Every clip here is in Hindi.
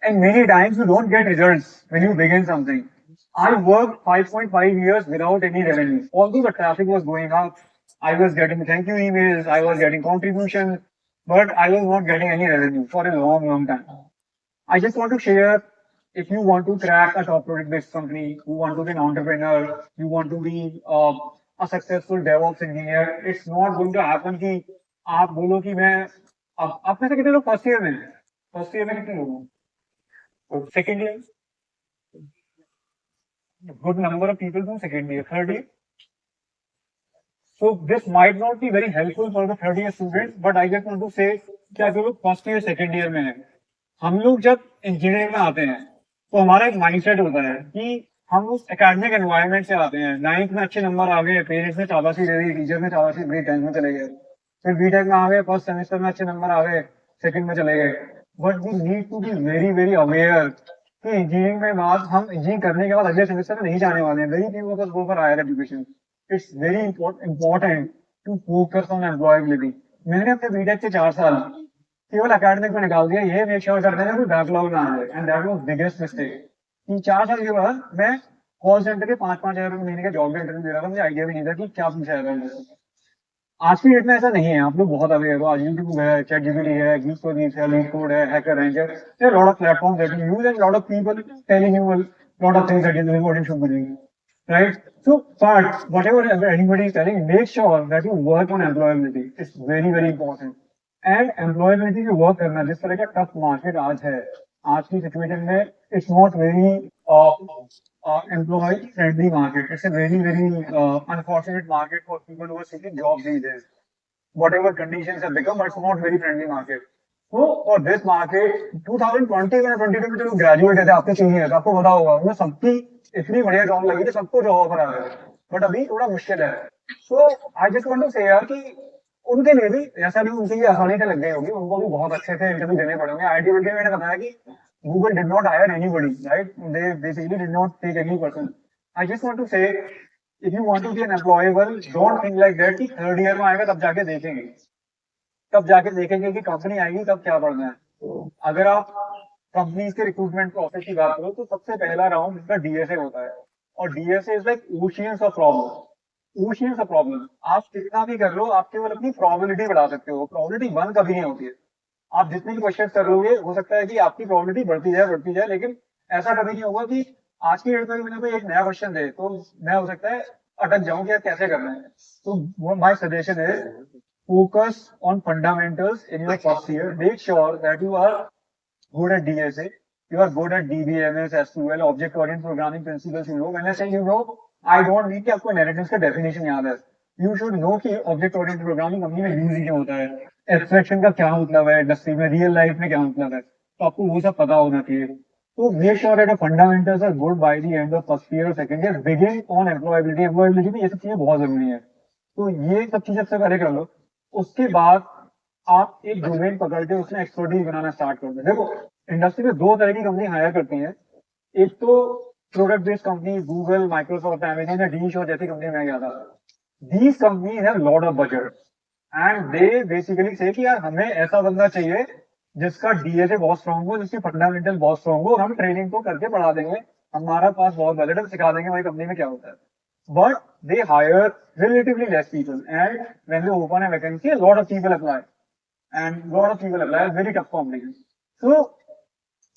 And many times you don't get results when you begin something. I worked 5.5 years without any revenue. Although the traffic was going up, I was getting thank you emails, I was getting contributions, but I was not getting any revenue for a long, long time. I just want to share, if you want to crack a top product based company, you want to be an entrepreneur, you want to be a successful DevOps engineer, it's not going to happen कि आप बोलो कि मैं अब आप में से कितने लोग फर्स्ट ईयर में हैं? फर्स्ट ईयर में कितने लोग हैं? Second year, good number of people from second year, third year. So this might not be very helpful for the third year students, but I just want to say कि अगर लोग फर्स्ट ईयर सेकेंड ईयर में हैं, हम लोग जब इंजीनियरिंग में आते हैं तो हमारा एक माइंडसेट होता है कि हम उस एकेडमिक एनवायरनमेंट से आते हैं, नाइन्थ में अच्छे नंबर आ गए, पेरेंट्स ने शाबाशी दे दी, टीचर ने शाबाशी दी, टेंथ में चले गए, फिर बीटेक में आ गए, फर्स्ट सेमेस्टर में अच्छे नंबर आ गए, सेकंड में चले गए. But we need to be very very aware कि इंजीनियरिंग में बाद हम इंजीनियरिंग करने के बाद अगले सेमेस्टर में नहीं जाने वाले हैं. Very few of us go for higher education. It's very important to focus on employability. मैंने अपने बीटेक के 4 साल केवल अकेडमिक में निकाल दिया, ये मेक श्योर करते हैं कोई बैकलॉग ना आ जाए, and that was biggest mistake. कि 4 साल के बाद मैं कॉल सेंटर के 5-5 हज़ार महीने के जॉब का इंटरव्यू दे रहा था, मुझे आइडिया भी नहीं था कि क्या पूछा जाएगा मुझसे. आज की डेट में ऐसा नहीं है, आप लोग बहुत अवेयर हो. आज यूट्यूब है, चैट जीपीटी है, गीक फॉर गीक्स है, लीड कोड है, hacker ranger, there are a lot of platforms that you use and a lot of people telling you a lot of things that is what you should be doing, right? So, but whatever anybody is telling, make sure that you work on employability. It's very very important. And employability पे work करना, जिस तरह का टफ मार्केट आज है, आज की सिचुएशन में it's not very employee friendly market. It's a very very unfortunate market for people who are seeking jobs these days. Whatever conditions have become, but it's not very friendly market. So for this market, 2020 में 22 में जो ग्रेजुएट थे आपके सीनियर, आपको पता होगा उन्हें सबकी इतनी बढ़िया जॉब लगी थी, सबको जॉब ऑफर आ रहा है, बट अभी थोड़ा मुश्किल है. सो आई जस्ट वांट टू से यार कि उनके लिए भी ऐसा नहीं उनकी आसानी से लग गई होगी, उनको भी बहुत अच्छे से इंटरव्यू देने पड़ेंगे. आईटी में मैंने बताया कि Google did not hire anybody, right? They basically did not take any person. I just want to say, if you want to be an employable, don't think like that कि थर्ड ईयर में आएगा तब जाके देखेंगे, तब जाके देखेंगे कि कंपनी आएगी तब क्या पढ़ना है. अगर आप कंपनी के रिक्रूटमेंट प्रोसेस की बात करो तो सबसे पहला राउंड इसका डीएसए होता है, और DSA is like oceans of problem. Oceans of problem, आप कितना भी कर लो, आप केवल अपनी प्रोबेबिलिटी बढ़ा सकते हो, प्रोबेबिलिटी बंद कभी नहीं होती है. आप जितने भी क्वेश्चन कर लोगे, हो सकता है कि आपकी प्रोबेबिलिटी बढ़ती जाए, लेकिन ऐसा कभी नहीं होगा कि आज की डेट में मुझे कोई एक नया क्वेश्चन दे तो मैं हो सकता है अटक जाऊं कि यार कैसे करना है. तो माय सजेशन है, focus on fundamentals in your first year. Make sure that you are good at DSA, you are good at DBMS, SQL, object-oriented programming principles. You know, when I say you know, I don't mean कि आपको narratives का definition याद है. You should know कि object-oriented programming कंपनी में यूज क्या होता है, एब्स्ट्रैक्शन का क्या मतलब है, इंडस्ट्री में रियल लाइफ में क्या मतलब है, तो आपको वो सब पता होना चाहिए. तो make sure that fundamentals are good by the end of first year और second year. Begin on employability. Employability में ये सब चीजें बहुत जरूरी है, तो ये सब चीजें सबसे पहले कर लो. उसके बाद आप एक डोमेन पकड़ के उसमें एक्सपर्टीज बनाना स्टार्ट कर दो. देखो, इंडस्ट्री में दो तरह की कंपनी हायर करती हैं. एक तो product based company, Google, Microsoft, Amazon या डी शो जैसी कंपनी में गया था. These companies have lot of budget and they basically से कि यार हमें ऐसा बंदा चाहिए जिसका डीएसए बहुत स्ट्रांग हो, जिसकी फंडामेंटल बहुत स्ट्रांग हो, हम ट्रेनिंग को करके पढ़ा देंगे, हमारा पास बहुत बजट है, सिखा देंगे हमारी कंपनी में क्या होता है. But they hire relatively less people, and when they open a vacancy, a lot of people apply, and lot of people apply. Very tough competition. So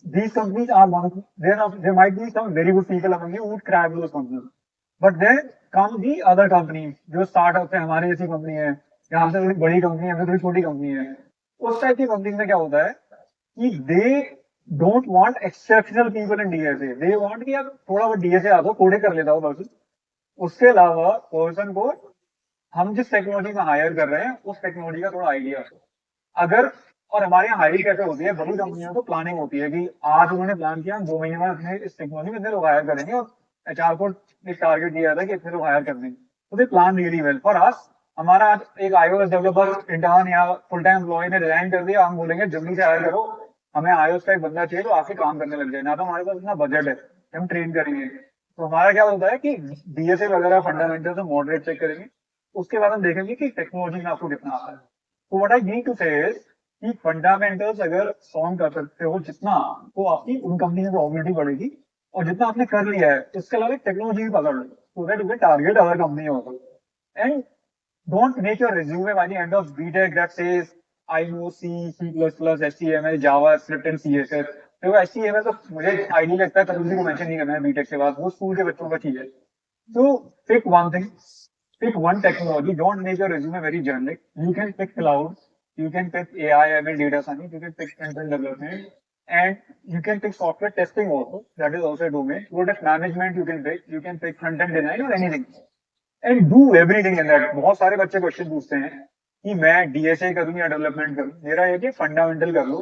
these companies are one of there might be some very good people among you who would crack those companies, but then come the other companies जो startup है, हमारे जैसी कंपनी है, या हमसे थोड़ी बड़ी कंपनी है, हमसे थोड़ी छोटी कंपनी है. उस टाइप की कंपनी में क्या होता है कि they don't want exceptional people in DSA. They want कि यार थोड़ा बहुत डीएसए आता हो, कोडिंग कर लेता हो बस. उसके अलावा पर्सन को हम जिस टेक्नोलॉजी में हायर कर रहे हैं उस टेक्नोलॉजी का थोड़ा आइडिया अगर. और हमारे यहाँ हायरिंग कैसे होती है, बड़ी कंपनियों को प्लानिंग होती है कि आज उन्होंने प्लान किया 2 महीने में अपने इस टेक्नोलॉजी में इतने लोग हायर करेंगे, और एचआर को एक टारगेट दिया था कि इतने लोग हायर करने. तो दे plan really well. For us, हमारा आज एक iOS डेवलपर इंटर्न या फुल टाइम एम्प्लॉय ने डिजाइन कर दिया, हम बोलेंगे जल्दी से हायर करो, हमें iOS का एक बंदा चाहिए तो आके काम करने लग जाए, ना तो हमारे पास इतना बजट है हम ट्रेन करेंगे. तो हमारा क्या होता है कि डीएसए वगैरह फंडामेंटल से मॉडरेट चेक करेंगे, उसके बाद हम देखेंगे कि टेक्नोलॉजी में आपको कितना आता है. तो व्हाट आई नीड टू से इज कि फंडामेंटल्स अगर स्ट्रॉन्ग कर सकते हो जितना, तो आपकी उन कंपनी में प्रोबेबिलिटी बढ़ेगी, और जितना आपने कर लिया है उसके अलावा टेक्नोलॉजी भी पकड़ लो, so that you can target other company also. And don't make your resume by the end of BTech that says I know C, C++, HTML, Java, Script and CSS. देखो HTML तो मुझे आईडी लगता है कभी को मेंशन नहीं करना है बीटेक के बाद, वो स्कूल के बच्चों का चीज है. So pick one thing, pick one technology. Don't make your resume very generic. You can pick cloud, you can pick AI, ML, data science, you can pick front-end development, and you can pick software testing also. That is also a domain. Product management you can pick front-end design or anything. And do everything in that. बहुत सारे बच्चे क्वेश्चन पूछते हैं कि मैं डीएसए करूँ या डेवलपमेंट करूँ. मेरा ये कि फंडामेंटल कर लो,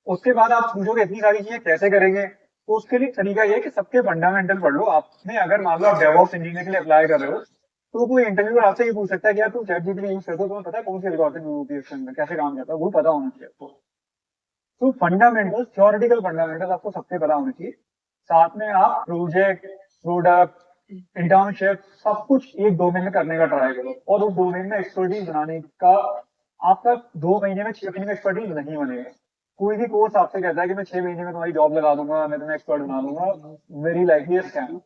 उसके बाद आप पूछोगे इतनी सारी चीजें कैसे करेंगे, तो उसके लिए तरीका ये है कि सबके फंडामेंटल पढ़ लो. आपने अगर मान लो आप डेवऑप्स इंजीनियर के लिए अप्लाई कर रहे हो, तो कोई इंटरव्यू आपसे ये पूछ सकता है कि यार तू चैटजीपीटी यूज करते हो, तुम्हें पता है कौन सी एल्गोरिथम यूज होती है उसके अंदर, कैसे काम करता है, वो पता होना चाहिए आपको. तो फंडामेंटल, थ्योरेटिकल फंडामेंटल आपको सबसे पता होना चाहिए. साथ में आप प्रोजेक्ट, प्रोडक्ट, इंटर्नशिप सब कुछ एक डोमेन में करने का ट्राई करो, और उस डोमेन में एक्सपर्टीज बनाने का आपका 2 महीने में 6 महीने में एक्सपर्टीज नहीं बनेगा. कोई भी कोर्स आपसे कहता है कि मैं 6 महीने में तुम्हारी जॉब लगा दूंगा, मैं तुम्हें एक्सपर्ट बना दूंगा, वेरी लाइकली स्कैम.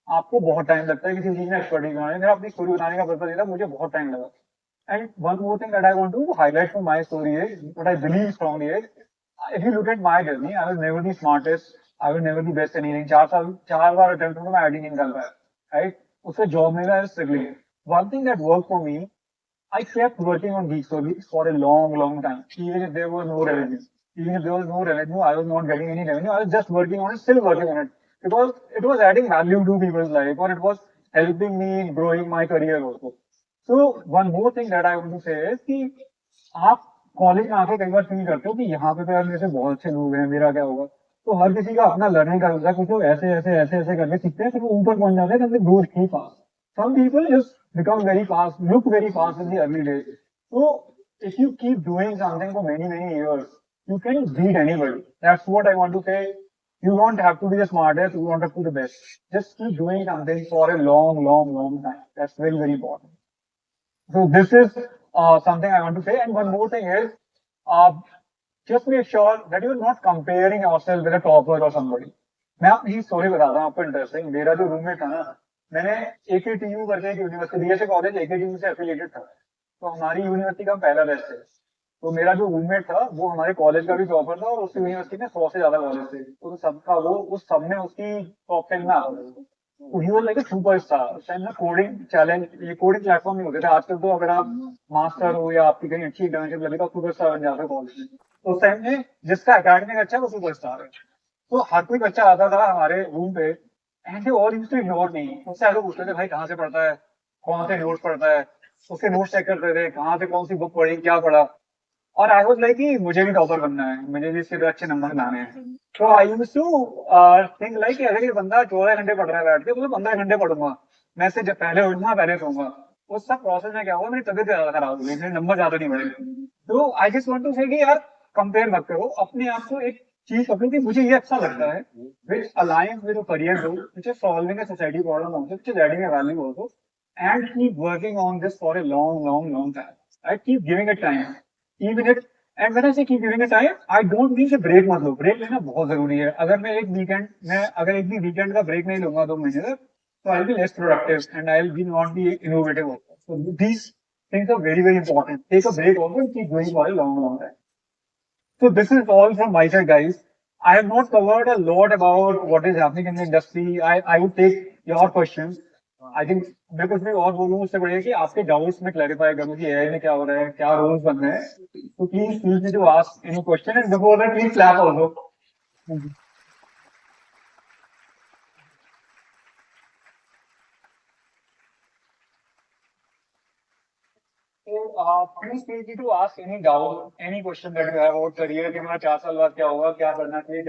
आपको बहुत टाइम लगता है किसी चीज में एक्सपर्टीज बनाने. मेरा अपनी स्टोरी बताने का पर्पज ये था, मुझे बहुत टाइम लगा. And one more thing that I want to highlight from my story is what I believe strongly is, if you look at my journey, I was never the smartest, I was never the best in anything. 4 बार अटेम्प्ट में आईडी नहीं निकाल पाया, राइट. उससे जॉब में I struggling. One thing that work for me, I kept working on these stories for a long, long time. Even if there was no revenue, even if there was no revenue, I was not getting any revenue. I was just working on it, still working on it, because it was adding value to people's life, or it was helping me in growing my career also. So one more thing that I want to say is कि आप कॉलेज में आके कई बार फील करते हो कि यहाँ पे तो यार मेरे से बहुत अच्छे लोग हैं, मेरा क्या होगा. तो हर किसी का अपना लर्निंग का होता है. कुछ लोग ऐसे ऐसे ऐसे ऐसे करके सीखते हैं, फिर वो ऊपर पहुंच जाते हैं, grow he fast. Some people just become very fast, look very fast in the early days. So if you keep doing something for many, many years, you can beat anybody. That's what I want to say. You don't have to be the smartest, you don't have to be the best. Just keep doing something for a long, long, long time. That's very, very important. So this is something I want to say. And one more thing is, uh, just make sure that you are not comparing yourself with a topper or somebody. मैं आपकी स्टोरी बता रहा हूँ आपको इंटरेस्टिंग. मेरा जो रूममेट था ना, मैंने AKTU करके एक यूनिवर्सिटी, डीएसए कॉलेज AKTU से एफिलिएटेड था, तो हमारी यूनिवर्सिटी का पहला बैच है. तो मेरा जो रूममेट था वो हमारे कॉलेज का भी टॉपर था, और उस यूनिवर्सिटी में 100 से ज्यादा कॉलेज थे, तो सबका वो उस सब में उसकी टॉप 10 में आता था. तो he was like a superstar. उस टाइम ना कोडिंग चैलेंज, ये कोडिंग प्लेटफॉर्म नहीं होते थे. आजकल तो अगर आप मास्टर हो या आपकी कहीं अच्छी इंटर्नशिप लगे तो आप सुपरस्टार बन जाते हो कॉलेज में. तो उस टाइम में जिसका एकेडमिक अच्छा है वो सुपरस्टार है. तो हर कोई बच्चा आता था हमारे रूम पे, एंड और यूज टू इग्नोर मी. उससे ऐसे पूछते थे भाई कहाँ से पढ़ता है, कौन से नोट्स पढ़ता है, उसके नोट्स चेक करते थे कहाँ से कौन सी बुक पढ़ी, क्या पढ़ा. और आई वाज लाइक कि मुझे भी टॉपर बनना है, मुझे भी इससे अच्छे नंबर लाने हैं. तो आई यूज टू थिंक लाइक अगर ये बंदा 14 घंटे पढ़ रहा है बैठ के, तो मैं 15 घंटे पढ़ूंगा. मैं इससे पहले उठूंगा, पहले सोऊंगा. उस सब प्रोसेस में क्या हुआ, मेरी तबीयत ज्यादा खराब हो गई, मेरे नंबर ज्यादा नहीं बढ़े. तो आई जस्ट वांट टू से कि यार कंपेयर मत करो अपने आप को. एक चीज पकड़ो कि मुझे ये अच्छा लगता है, which aligns with career goal, which is solving a society problem also, which is adding a value also, and keep working on this for a long long long time. I keep giving it time, even if, and when I say keep giving it time, I don't mean कि ब्रेक मत लो. ब्रेक लेना बहुत जरूरी है. अगर मैं अगर एक भी वीकेंड का ब्रेक नहीं लूंगा 2 महीने तक, तो I will be less productive and I will be not be innovative also. So these things are very very important. Take a break also and keep going for a long long time. So this is all from my side, guys. I have not covered a lot about what is happening in the industry. I would take your questions. I think मैं कुछ भी और बोलूँ उससे बढ़िया कि आपके डाउट्स में क्लैरिफाई करूँ कि एआई में क्या हो रहा है, क्या रोल्स बन रहे हैं. तो please feel free to ask any question, and before that please clap also. तो please feel free to ask any doubt, any question that you have about career, कि हमारा 4 साल बाद क्या होगा, क्या करना चाहिए,